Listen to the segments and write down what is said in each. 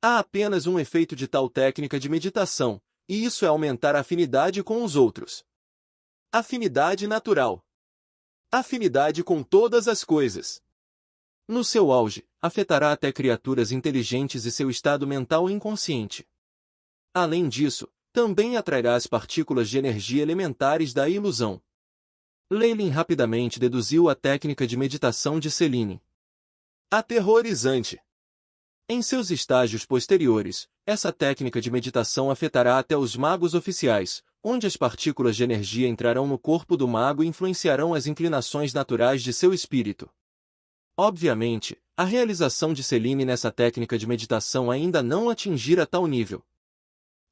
Há apenas um efeito de tal técnica de meditação, e isso é aumentar a afinidade com os outros. Afinidade natural. Afinidade com todas as coisas. No seu auge, afetará até criaturas inteligentes e seu estado mental inconsciente. Além disso, também atrairá as partículas de energia elementares da ilusão. Leilin rapidamente deduziu a técnica de meditação de Céline. Aterrorizante! Em seus estágios posteriores, essa técnica de meditação afetará até os magos oficiais, onde as partículas de energia entrarão no corpo do mago e influenciarão as inclinações naturais de seu espírito. Obviamente, a realização de Céline nessa técnica de meditação ainda não atingira tal nível.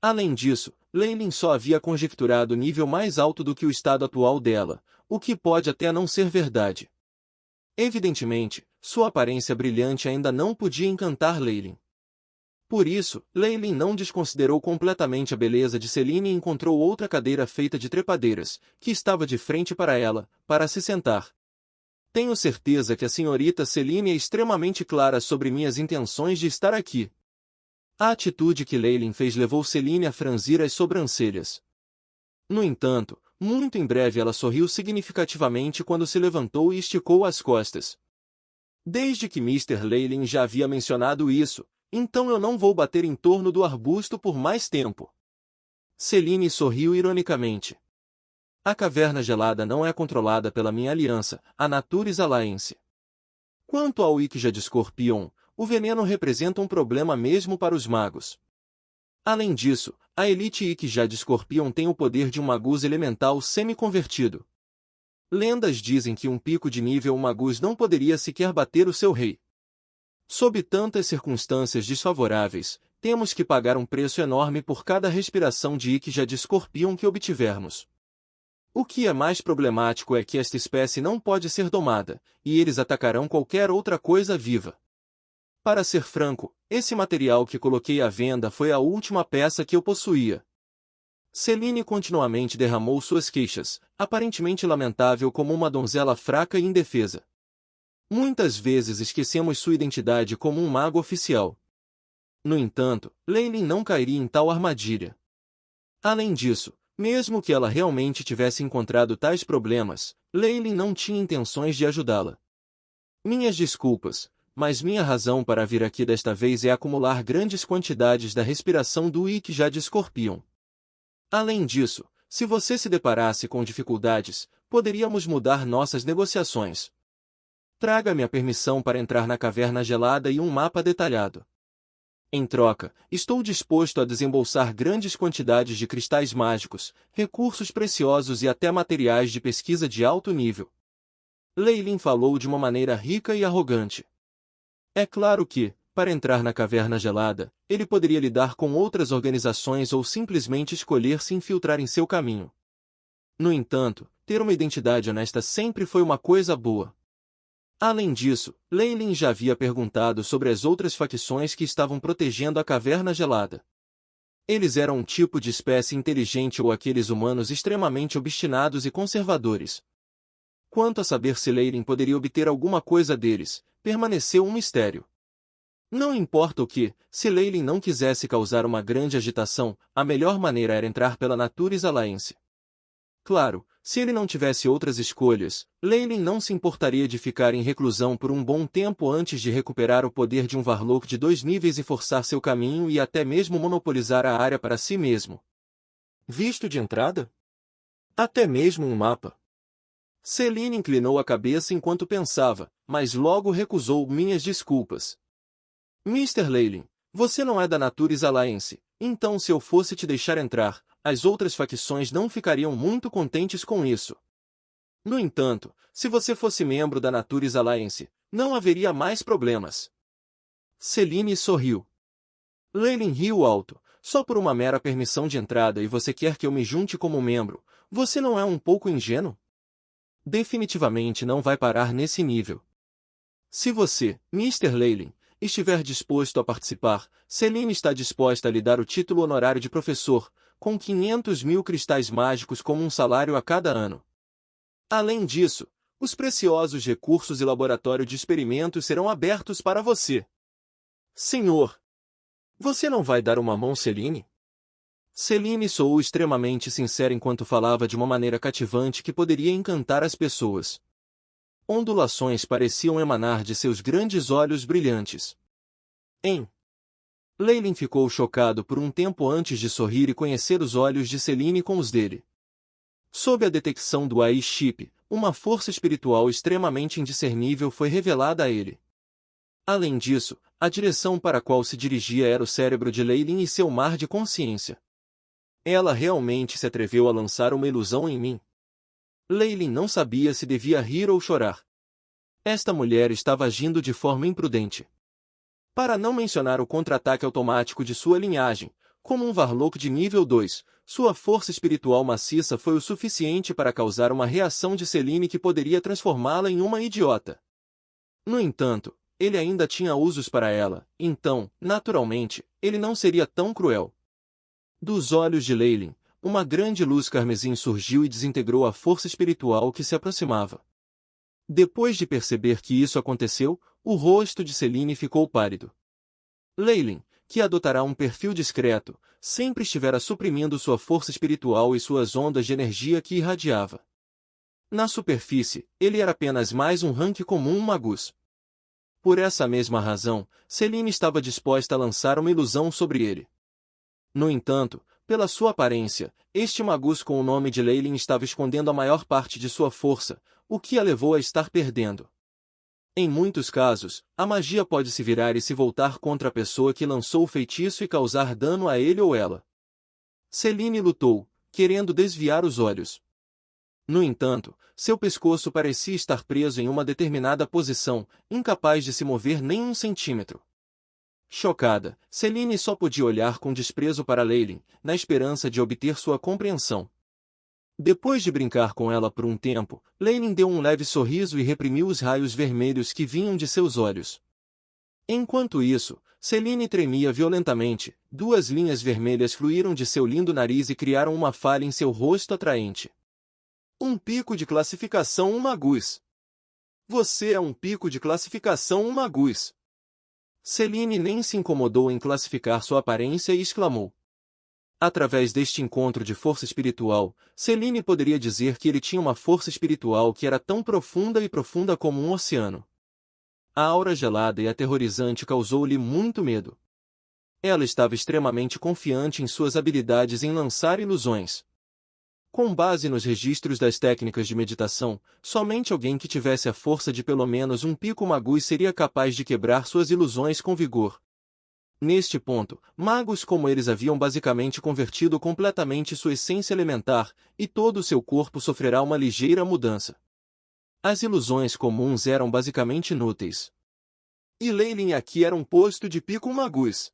Além disso, Leilin só havia conjecturado nível mais alto do que o estado atual dela, o que pode até não ser verdade. Evidentemente, sua aparência brilhante ainda não podia encantar Leilin. Por isso, Leilin não desconsiderou completamente a beleza de Céline e encontrou outra cadeira feita de trepadeiras, que estava de frente para ela, para se sentar. Tenho certeza que a senhorita Céline é extremamente clara sobre minhas intenções de estar aqui. A atitude que Leilin fez levou Céline a franzir as sobrancelhas. No entanto, muito em breve ela sorriu significativamente quando se levantou e esticou as costas. Desde que Mr. Leilin já havia mencionado isso, então eu não vou bater em torno do arbusto por mais tempo. Céline sorriu ironicamente. A caverna gelada não é controlada pela minha aliança, a Natures Alliance. Quanto ao Ikja de Scorpion, o veneno representa um problema mesmo para os magos. Além disso, a Elite Ikja de Scorpion tem o poder de um magus elemental semi-convertido. Lendas dizem que um pico de nível magus não poderia sequer bater o seu rei. Sob tantas circunstâncias desfavoráveis, temos que pagar um preço enorme por cada respiração de Ikja de Scorpion que obtivermos. O que é mais problemático é que esta espécie não pode ser domada, e eles atacarão qualquer outra coisa viva. Para ser franco, esse material que coloquei à venda foi a última peça que eu possuía. Céline continuamente derramou suas queixas, aparentemente lamentável como uma donzela fraca e indefesa. Muitas vezes esquecemos sua identidade como um mago oficial. No entanto, Leilin não cairia em tal armadilha. Além disso, mesmo que ela realmente tivesse encontrado tais problemas, Leilin não tinha intenções de ajudá-la. Minhas desculpas, mas minha razão para vir aqui desta vez é acumular grandes quantidades da respiração do Ikja de Scorpion. Além disso, se você se deparasse com dificuldades, poderíamos mudar nossas negociações. Traga-me a permissão para entrar na caverna gelada e um mapa detalhado. Em troca, estou disposto a desembolsar grandes quantidades de cristais mágicos, recursos preciosos e até materiais de pesquisa de alto nível. Leilin falou de uma maneira rica e arrogante. É claro que, para entrar na caverna gelada, ele poderia lidar com outras organizações ou simplesmente escolher se infiltrar em seu caminho. No entanto, ter uma identidade honesta sempre foi uma coisa boa. Além disso, Leilin já havia perguntado sobre as outras facções que estavam protegendo a caverna gelada. Eles eram um tipo de espécie inteligente ou aqueles humanos extremamente obstinados e conservadores. Quanto a saber se Leilin poderia obter alguma coisa deles, permaneceu um mistério. Não importa o que, se Leilin não quisesse causar uma grande agitação, a melhor maneira era entrar pela Natures Alliance. Claro, se ele não tivesse outras escolhas, Leilin não se importaria de ficar em reclusão por um bom tempo antes de recuperar o poder de um Varlock de 2 níveis e forçar seu caminho e até mesmo monopolizar a área para si mesmo. Visto de entrada? Até mesmo um mapa. Céline inclinou a cabeça enquanto pensava, mas logo recusou minhas desculpas. Mr. Leilin, você não é da Natures Alliance, então se eu fosse te deixar entrar, as outras facções não ficariam muito contentes com isso. No entanto, se você fosse membro da Natures Alliance, não haveria mais problemas. Céline sorriu. Leilin riu alto. Só por uma mera permissão de entrada e você quer que eu me junte como membro, você não é um pouco ingênuo? Definitivamente não vai parar nesse nível. Se você, Mr. Leilin, estiver disposto a participar, Céline está disposta a lhe dar o título honorário de professor, com 500.000 cristais mágicos como um salário a cada ano. Além disso, os preciosos recursos e laboratório de experimentos serão abertos para você. Senhor! Você não vai dar uma mão, Celine? Celine soou extremamente sincera enquanto falava de uma maneira cativante que poderia encantar as pessoas. Ondulações pareciam emanar de seus grandes olhos brilhantes. Hein? Leylin ficou chocado por um tempo antes de sorrir e conhecer os olhos de Celine com os dele. Sob a detecção do AI-chip, uma força espiritual extremamente indiscernível foi revelada a ele. Além disso, a direção para a qual se dirigia era o cérebro de Leylin e seu mar de consciência. Ela realmente se atreveu a lançar uma ilusão em mim. Leylin não sabia se devia rir ou chorar. Esta mulher estava agindo de forma imprudente. Para não mencionar o contra-ataque automático de sua linhagem, como um Varlock de nível 2, sua força espiritual maciça foi o suficiente para causar uma reação de Celine que poderia transformá-la em uma idiota. No entanto, ele ainda tinha usos para ela, então, naturalmente, ele não seria tão cruel. Dos olhos de Leylin, uma grande luz carmesim surgiu e desintegrou a força espiritual que se aproximava. Depois de perceber que isso aconteceu, o rosto de Celine ficou pálido. Leylin, que adotará um perfil discreto, sempre estivera suprimindo sua força espiritual e suas ondas de energia que irradiava. Na superfície, ele era apenas mais um rank comum magus. Por essa mesma razão, Celine estava disposta a lançar uma ilusão sobre ele. No entanto, pela sua aparência, este magus com o nome de Leylin estava escondendo a maior parte de sua força, o que a levou a estar perdendo. Em muitos casos, a magia pode se virar e se voltar contra a pessoa que lançou o feitiço e causar dano a ele ou ela. Celine lutou, querendo desviar os olhos. No entanto, seu pescoço parecia estar preso em uma determinada posição, incapaz de se mover nem um centímetro. Chocada, Celine só podia olhar com desprezo para Leylin, na esperança de obter sua compreensão. Depois de brincar com ela por um tempo, Leylin deu um leve sorriso e reprimiu os raios vermelhos que vinham de seus olhos. Enquanto isso, Celine tremia violentamente, duas linhas vermelhas fluíram de seu lindo nariz e criaram uma falha em seu rosto atraente. Um pico de classificação magus. Você é um pico de classificação magus. Celine nem se incomodou em classificar sua aparência e exclamou. Através deste encontro de força espiritual, Celine poderia dizer que ele tinha uma força espiritual que era tão profunda e profunda como um oceano. A aura gelada e aterrorizante causou-lhe muito medo. Ela estava extremamente confiante em suas habilidades em lançar ilusões. Com base nos registros das técnicas de meditação, somente alguém que tivesse a força de pelo menos um pico magus seria capaz de quebrar suas ilusões com vigor. Neste ponto, magos como eles haviam basicamente convertido completamente sua essência elementar, e todo o seu corpo sofrerá uma ligeira mudança. As ilusões comuns eram basicamente inúteis. E Leylin aqui era um posto de pico magus.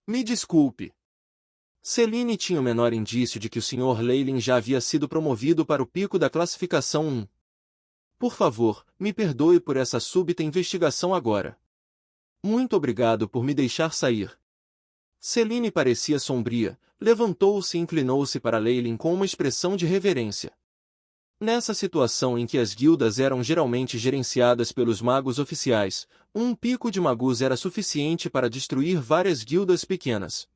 Me desculpe. Celine tinha o menor indício de que o Sr. Leylin já havia sido promovido para o pico da classificação 1. Por favor, me perdoe por essa súbita investigação agora. Muito obrigado por me deixar sair. Celine parecia sombria, levantou-se e inclinou-se para Leylin com uma expressão de reverência. Nessa situação em que as guildas eram geralmente gerenciadas pelos magos oficiais, um pico de magus era suficiente para destruir várias guildas pequenas.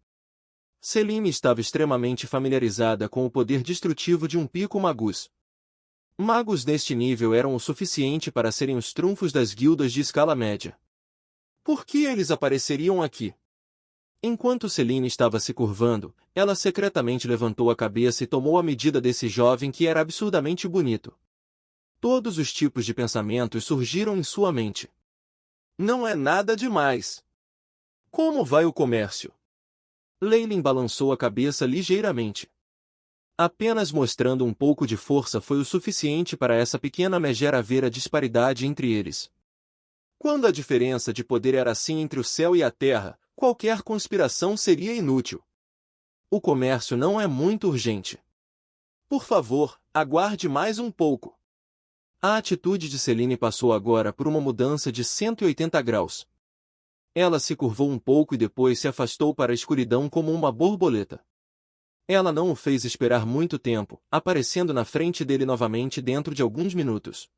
Celine estava extremamente familiarizada com o poder destrutivo de um pico magus. Magos deste nível eram o suficiente para serem os trunfos das guildas de escala média. Por que eles apareceriam aqui? Enquanto Celine estava se curvando, ela secretamente levantou a cabeça e tomou a medida desse jovem que era absurdamente bonito. Todos os tipos de pensamentos surgiram em sua mente. Não é nada demais. Como vai o comércio? Leylin balançou a cabeça ligeiramente. Apenas mostrando um pouco de força foi o suficiente para essa pequena megera ver a disparidade entre eles. Quando a diferença de poder era assim entre o céu e a terra, qualquer conspiração seria inútil. O comércio não é muito urgente. Por favor, aguarde mais um pouco. A atitude de Celine passou agora por uma mudança de 180 graus. Ela se curvou um pouco e depois se afastou para a escuridão como uma borboleta. Ela não o fez esperar muito tempo, aparecendo na frente dele novamente dentro de alguns minutos.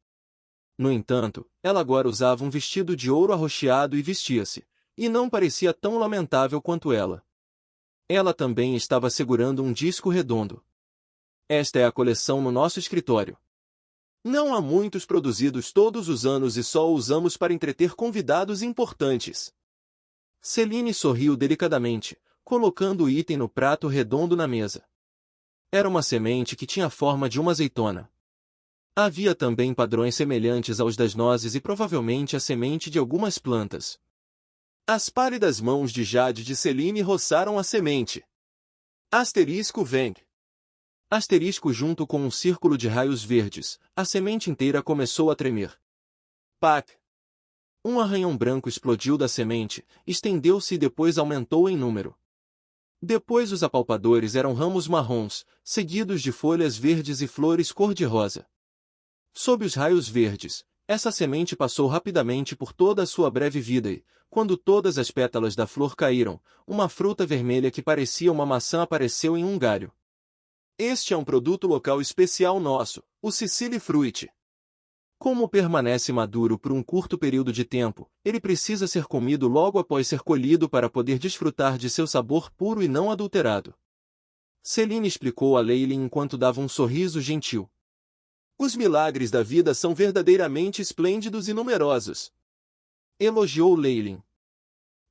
No entanto, ela agora usava um vestido de ouro arroxeado e vestia-se, e não parecia tão lamentável quanto ela. Ela também estava segurando um disco redondo. Esta é a coleção no nosso escritório. Não há muitos produzidos todos os anos e só o usamos para entreter convidados importantes. Celine sorriu delicadamente, colocando o item no prato redondo na mesa. Era uma semente que tinha a forma de uma azeitona. Havia também padrões semelhantes aos das nozes e provavelmente a semente de algumas plantas. As pálidas mãos de Jade de Celine roçaram a semente. Asterisco vem. Asterisco junto com um círculo de raios verdes, a semente inteira começou a tremer. Pac! Um arranhão branco explodiu da semente, estendeu-se e depois aumentou em número. Depois os apalpadores eram ramos marrons, seguidos de folhas verdes e flores cor-de-rosa. Sob os raios verdes, essa semente passou rapidamente por toda a sua breve vida e, quando todas as pétalas da flor caíram, uma fruta vermelha que parecia uma maçã apareceu em um galho. Este é um produto local especial nosso, o Sicily Fruit. Como permanece maduro por um curto período de tempo, ele precisa ser comido logo após ser colhido para poder desfrutar de seu sabor puro e não adulterado. Celine explicou a Leila enquanto dava um sorriso gentil. Os milagres da vida são verdadeiramente esplêndidos e numerosos. Elogiou Leila.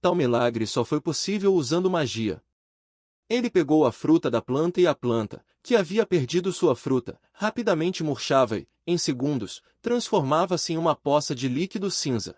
Tal milagre só foi possível usando magia. Ele pegou a fruta da planta e a planta, que havia perdido sua fruta, rapidamente murchava e, em segundos, transformava-se em uma poça de líquido cinza.